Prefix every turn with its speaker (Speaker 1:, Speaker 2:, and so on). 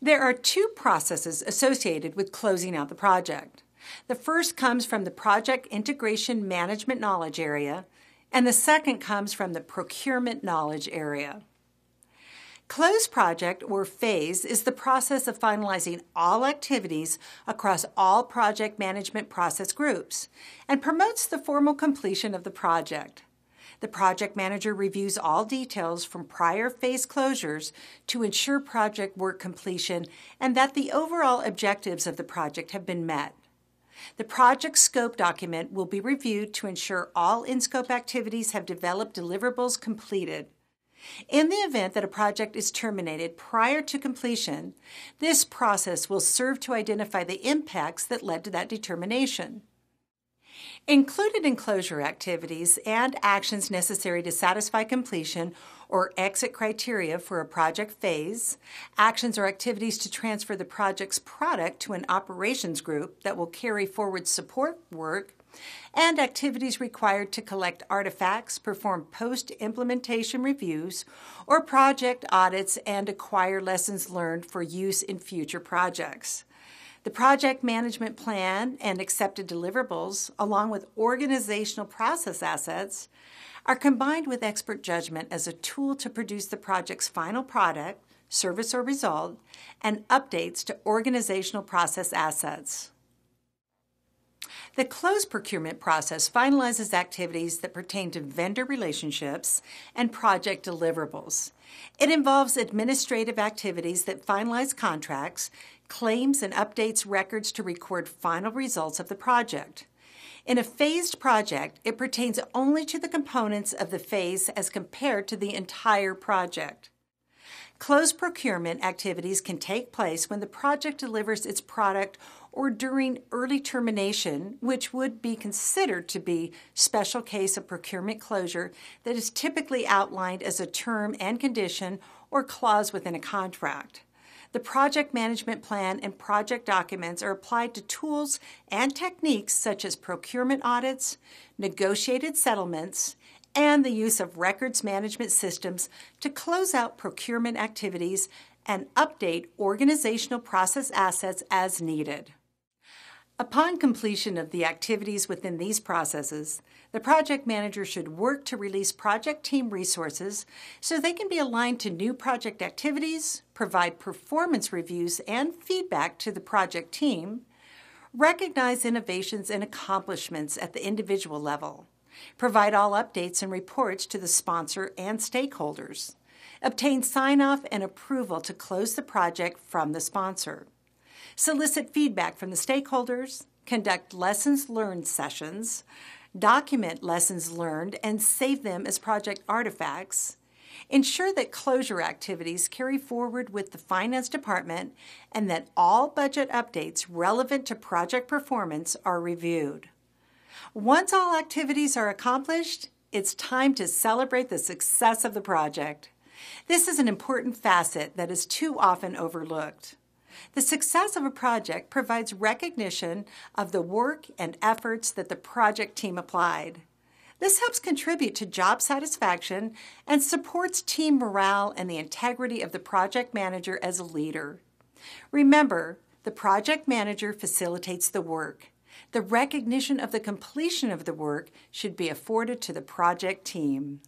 Speaker 1: There are two processes associated with closing out the project. The first comes from the Project Integration Management Knowledge Area, and the second comes from the Procurement Knowledge Area. Close project or phase is the process of finalizing all activities across all project management process groups and promotes the formal completion of the project. The project manager reviews all details from prior phase closures to ensure project work completion and that the overall objectives of the project have been met. The project scope document will be reviewed to ensure all in-scope activities have developed deliverables completed. In the event that a project is terminated prior to completion, this process will serve to identify the impacts that led to that determination. Included in closure activities and actions necessary to satisfy completion or exit criteria for a project phase, actions or activities to transfer the project's product to an operations group that will carry forward support work, and activities required to collect artifacts, perform post-implementation reviews, or project audits and acquire lessons learned for use in future projects. The project management plan and accepted deliverables, along with organizational process assets, are combined with expert judgment as a tool to produce the project's final product, service or result, and updates to organizational process assets. The closed procurement process finalizes activities that pertain to vendor relationships and project deliverables. It involves administrative activities that finalize contracts, claims and updates records to record final results of the project. In a phased project, it pertains only to the components of the phase as compared to the entire project. Closed procurement activities can take place when the project delivers its product or during early termination, which would be considered to be special case of procurement closure that is typically outlined as a term and condition or clause within a contract. The project management plan and project documents are applied to tools and techniques such as procurement audits, negotiated settlements, and the use of records management systems to close out procurement activities and update organizational process assets as needed. Upon completion of the activities within these processes, the project manager should work to release project team resources so they can be aligned to new project activities, provide performance reviews and feedback to the project team, recognize innovations and accomplishments at the individual level, provide all updates and reports to the sponsor and stakeholders, obtain sign-off and approval to close the project from the sponsor, solicit feedback from the stakeholders, conduct lessons learned sessions, document lessons learned and save them as project artifacts, ensure that closure activities carry forward with the finance department, and that all budget updates relevant to project performance are reviewed. Once all activities are accomplished, it's time to celebrate the success of the project. This is an important facet that is too often overlooked. The success of a project provides recognition of the work and efforts that the project team applied. This helps contribute to job satisfaction and supports team morale and the integrity of the project manager as a leader. Remember, the project manager facilitates the work. The recognition of the completion of the work should be afforded to the project team.